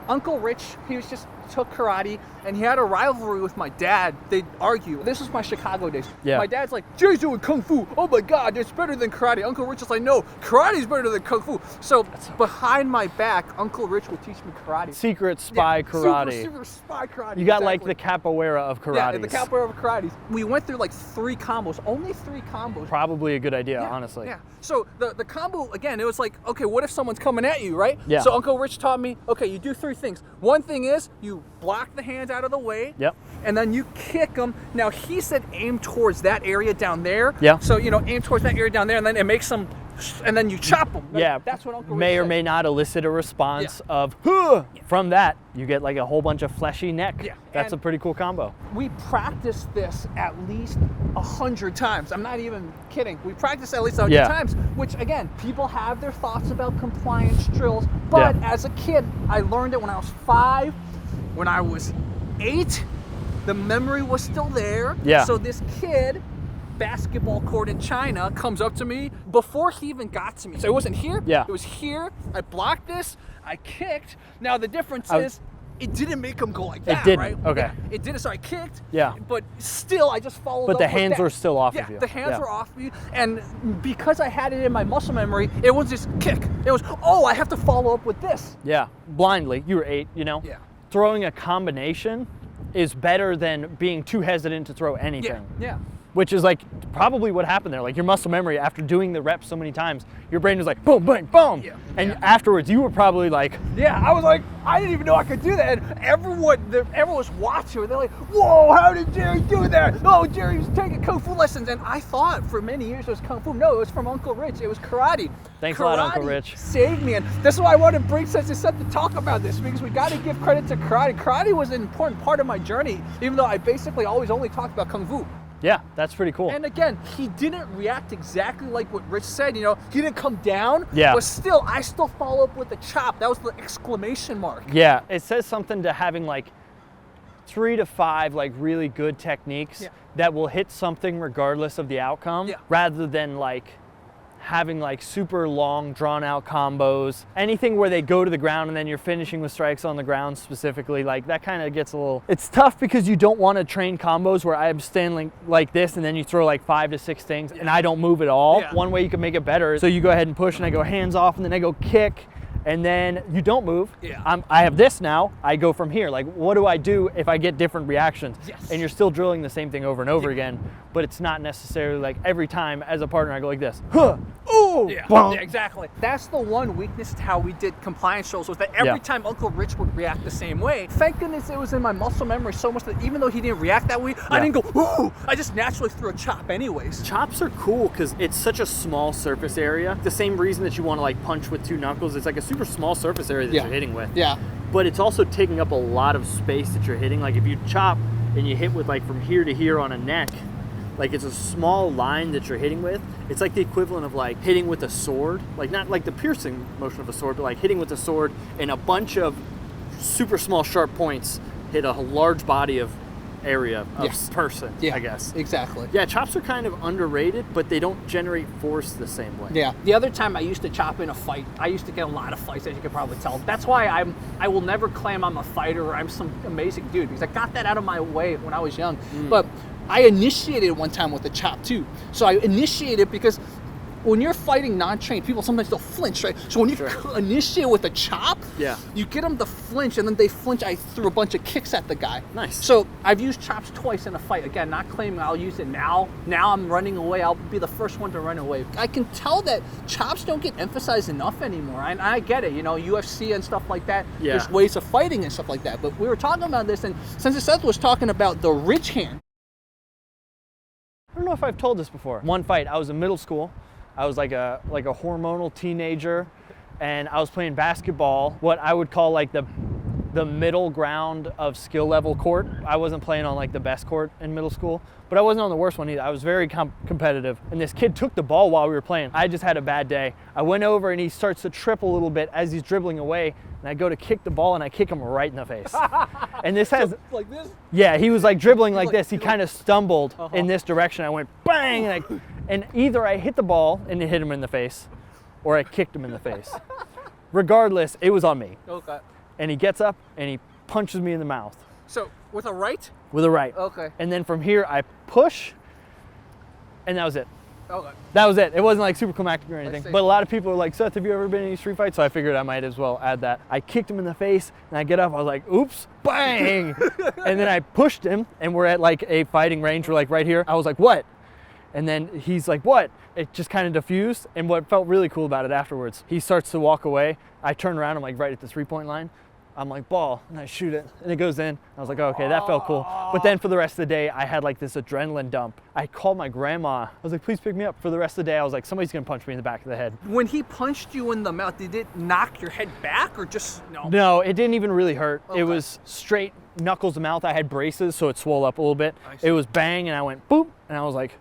Uncle Rich, he was just took karate, and he had a rivalry with my dad. They'd argue. This was my Chicago days. Yeah. My dad's like, Jay's doing kung fu. Oh my God, it's better than karate. Uncle Rich is like, no, karate's better than kung fu. So behind my back, Uncle Rich would teach me karate. Secret spy karate. Super spy karate. You got like the capoeira of karate. Yeah, the capoeira of karate. We went through like 3 combos, only 3 combos. Probably a good idea, honestly. Yeah. So the combo, again, it was like, okay, what if someone's coming at you, right? Yeah. So Uncle Rich taught me, okay, you do 3 things. One thing is you block the hands out of the way. Yep. And then you kick them. Now, he said aim towards that area down there. Yeah. So, you know, aim towards that area down there, and then it makes them, and then you chop them. Yeah. That's what Uncle Rich may or said. may not elicit a response of, huh! From that, you get like a whole bunch of fleshy neck. Yeah. That's a pretty cool combo. We practiced this at least 100 times. I'm not even kidding. We practiced at least 100 times, which again, people have their thoughts about compliance drills, but as a kid, I learned it when I was 5, when I was 8, the memory was still there. Yeah. So this kid, basketball court in China, comes up to me before he even got to me. So it wasn't here, it was here. I blocked this, I kicked. Now the difference is, it didn't make him go like that, it didn't. right? Okay. Yeah, it didn't, so I kicked. Yeah. But still, I just followed But up the with hands that. were still off Yeah, of you. the hands were off of you. And because I had it in my muscle memory, it was just kick. It was, oh, I have to follow up with this. Yeah, blindly. You were 8, you know? Yeah. Throwing a combination is better than being too hesitant to throw anything. Yeah. Which is like probably what happened there. Like your muscle memory, after doing the reps so many times, your brain was like, boom, boom, boom. Yeah. And afterwards, you were probably like, yeah, I was like, I didn't even know I could do that. And everyone was watching. They're like, whoa, how did Jerry do that? Oh, Jerry was taking kung fu lessons. And I thought for many years it was kung fu. No, it was from Uncle Rich. It was karate. Thanks a lot, Uncle Rich. Saved me. And that's why I wanted to bring Sensei Seth to talk about this, because we got to give credit to karate. Karate was an important part of my journey, even though I basically always only talked about kung fu. yeah, that's pretty cool. And again, he didn't react exactly like what Rich said, you know, he didn't come down, Yeah. but still, I still follow up with the chop. That was the exclamation mark. Yeah, it says something to having like 3 to 5 like really good techniques that will hit something regardless of the outcome, rather than like having like super long drawn out combos. Anything where they go to the ground and then you're finishing with strikes on the ground specifically, like that kind of gets a little, it's tough because you don't want to train combos where I'm standing like this and then you throw like 5 to 6 things and I don't move at all. One way you can make it better is, so you go ahead and push and I go hands off and then I go kick and then you don't move. I have this now, I go from here. Like, what do I do if I get different reactions? And you're still drilling the same thing over and over again, but it's not necessarily like every time as a partner I go like this. Huh, ooh, Yeah, exactly. That's the one weakness to how we did compliance shows, was that every time Uncle Rich would react the same way. Thank goodness it was in my muscle memory so much that even though he didn't react that way, I didn't go, ooh, I just naturally threw a chop anyways. Chops are cool because it's such a small surface area. The same reason that you want to like punch with 2 knuckles, it's like a super small surface area that you're hitting with. Yeah. But it's also taking up a lot of space that you're hitting. Like if you chop and you hit with like from here to here on a neck, like it's a small line that you're hitting with. It's like the equivalent of like hitting with a sword. Like not like the piercing motion of a sword, but like hitting with a sword and a bunch of super small sharp points hit a large body of area of person, I guess. Exactly. Yeah, chops are kind of underrated, but they don't generate force the same way. Yeah. The other time I used to chop in a fight, I used to get a lot of fights, as you can probably tell. That's why I will never claim I'm a fighter or I'm some amazing dude, because I got that out of my way when I was young. But I initiated one time with a chop too. So I initiated because when you're fighting non-trained people, sometimes they'll flinch, right? So when you initiate with a chop, you get them to flinch, and then they flinch. I threw a bunch of kicks at the guy. Nice. So I've used chops twice in a fight. Again, not claiming I'll use it now. Now I'm running away. I'll be the first one to run away. I can tell that chops don't get emphasized enough anymore. And I get it, you know, UFC and stuff like that. There's ways of fighting and stuff like that. But we were talking about this, and Sensei Seth was talking about the rich hand. I don't know if I've told this before. One fight, I was in middle school. I was like a hormonal teenager, and I was playing basketball, what I would call like the middle ground of skill level court. I wasn't playing on like the best court in middle school, but I wasn't on the worst one either. I was very competitive, and this kid took the ball while we were playing. I just had a bad day. I went over and he starts to trip a little bit as he's dribbling away, and I go to kick the ball and I kick him right in the face. And this has, like this? Yeah, he was like dribbling like this. He kind of stumbled in this direction. I went bang, and either I hit the ball and it hit him in the face, or I kicked him in the face. Regardless, it was on me. Okay. and he gets up and he punches me in the mouth. So with a right? With a right. Okay. And then from here, I push, and that was it. Okay. That was it. It wasn't like super climactic or anything. see. But a lot of people are like, Seth, have you ever been in any street fights? So I figured I might as well add that. I kicked him in the face, and I get up. I was like, oops, bang. And then I pushed him, and we're at like a fighting range. We're like right here. I was like, what? And then he's like, what? It just kind of diffused. And what felt really cool about it afterwards, he starts to walk away. I turn around, I'm like right at the 3-point line. I'm like, ball, and I shoot it, and it goes in. I was like, oh, okay, that felt cool. But then for the rest of the day, I had like this adrenaline dump. I called my grandma. I was like, please pick me up. For the rest of the day, I was like, somebody's gonna punch me in the back of the head. When he punched you in the mouth, did it knock your head back or just no? No, it didn't even really hurt. Okay. It was straight knuckles to mouth. I had braces, so it swole up a little bit. I see. It was bang, and I went boop, and I was like,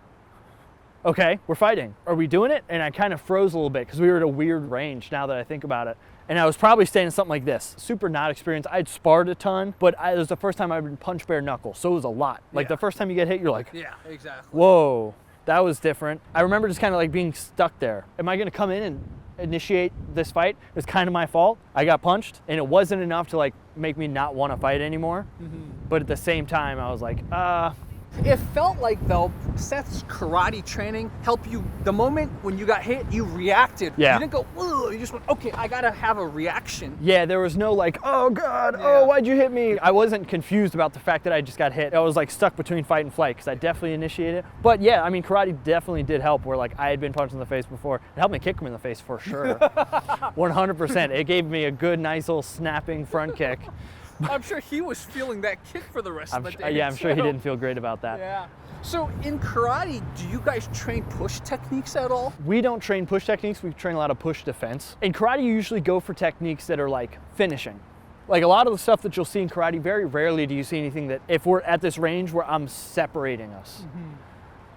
okay, we're fighting. Are we doing it? And I kind of froze a little bit because we were at a weird range now that I think about it. And I was probably staying in something like this. Super not experienced. I'd sparred a ton, but it was the first time I'd been punch bare knuckle, so it was a lot. Like the first time you get hit, you're like, yeah, exactly. whoa, that was different. I remember just kind of like being stuck there. Am I gonna come in and initiate this fight? It was kind of my fault. I got punched, and it wasn't enough to like make me not want to fight anymore. But at the same time, I was like, It felt like, though, Seth's karate training helped you. The moment when you got hit, you reacted. Yeah. You didn't go, whoa, you just went, okay, I gotta have a reaction. yeah, there was no like, oh God, Yeah. oh, why'd you hit me? I wasn't confused about the fact that I just got hit. I was like stuck between fight and flight because I definitely initiated. But yeah, I mean, karate definitely did help where like I had been punched in the face before. It helped me kick him in the face for sure. 100%. It gave me a good, nice little snapping front kick. I'm sure he was feeling that kick for the rest of the day. I'm sure he too. didn't feel great about that. Yeah. So in karate, do you guys train push techniques at all? We don't train push techniques, we train a lot of push defense. In karate, you usually go for techniques that are like finishing. Like a lot of the stuff that you'll see in karate, very rarely do you see anything that, if we're at this range where I'm separating us.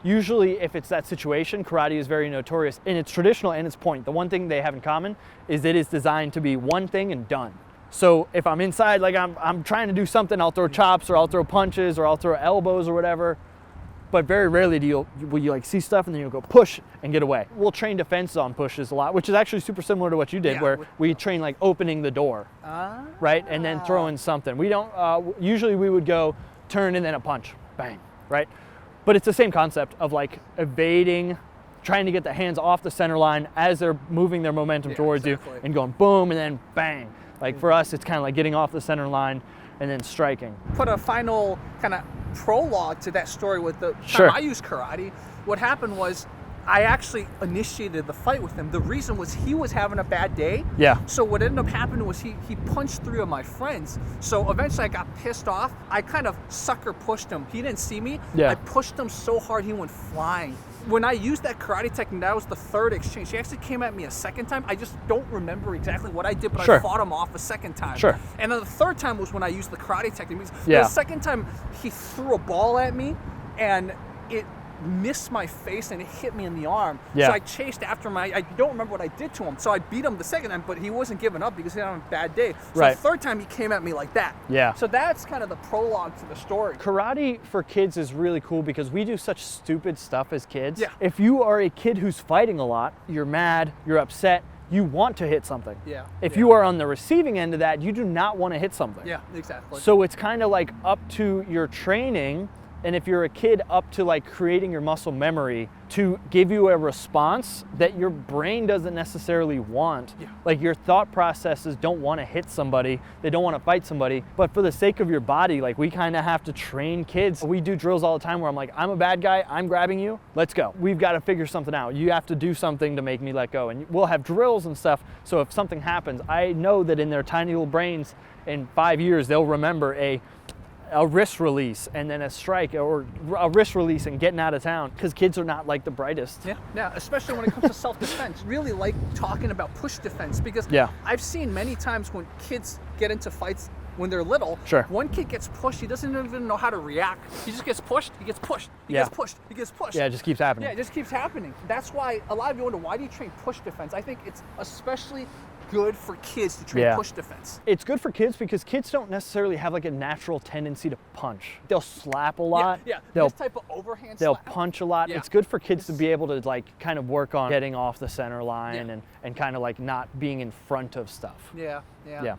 Usually, if it's that situation, karate is very notorious in its traditional and its point. The one thing they have in common is it is designed to be one thing and done. So if I'm inside, like I'm trying to do something, I'll throw chops or I'll throw punches or I'll throw elbows or whatever. But very rarely will you like see stuff and then you'll go push and get away. We'll train defense on pushes a lot, which is actually super similar to what you did, Yeah. where we train like opening the door, right? And then throwing something. We don't, usually we would go turn and then a punch, bang, right? But it's the same concept of like evading, trying to get the hands off the center line as they're moving their momentum towards you and going boom and then bang. Like for us, it's kind of like getting off the center line and then striking. Put a final kind of prologue to that story with the time Sure. I used karate. What happened was I actually initiated the fight with him. The reason was he was having a bad day. Yeah. So what ended up happening was he punched 3 of my friends. So eventually I got pissed off. I kind of sucker pushed him. He didn't see me. Yeah. I pushed him so hard he went flying. When I used that karate technique, that was the 3rd exchange. He actually came at me a 2nd time. I just don't remember exactly what I did, but Sure. I fought him off a 2nd time. Sure. And then the 3rd time was when I used the karate technique. Yeah. The 2nd time, he threw a ball at me, and it missed my face and it hit me in the arm. Yeah. So I chased after him. I don't remember what I did to him. So I beat him the 2nd time, but he wasn't giving up because he had a bad day. So Right. the 3rd time he came at me like that. Yeah. So that's kind of the prologue to the story. Karate for kids is really cool because we do such stupid stuff as kids. Yeah. If you are a kid who's fighting a lot, you're mad, you're upset, you want to hit something. Yeah. If Yeah. you are on the receiving end of that, you do not want to hit something. Yeah, exactly. So it's kind of like up to your training, and if you're a kid, up to like creating your muscle memory to give you a response that your brain doesn't necessarily want. Yeah. Like your thought processes don't want to hit somebody, they don't want to fight somebody, but for the sake of your body, like we kind of have to train kids. We do drills all the time where I'm like, I'm a bad guy, I'm grabbing you, let's go. We've got to figure something out. You have to do something to make me let go. And we'll have drills and stuff, so if something happens, I know that in their tiny little brains, in 5 years, they'll remember a wrist release and then a strike, or a wrist release and getting out of town, because kids are not like the brightest. Yeah, especially when it comes to self-defense. Really like talking about push defense, because Yeah. I've seen many times when kids get into fights when they're little, Sure. one kid gets pushed, he doesn't even know how to react. He just gets pushed, he gets pushed, he Yeah. gets pushed, he gets pushed. Yeah, it just keeps happening. Yeah, it just keeps happening. That's why a lot of you wonder, why do you train push defense? I think it's especially good for kids to train Yeah. push defense. It's good for kids because kids don't necessarily have like a natural tendency to punch. They'll slap a lot. Yeah, They'll this type of overhand they'll slap. punch a lot. Yeah. It's good for kids to be able to like kind of work on getting off the center line Yeah. and kind of like not being in front of stuff. Yeah. Yeah.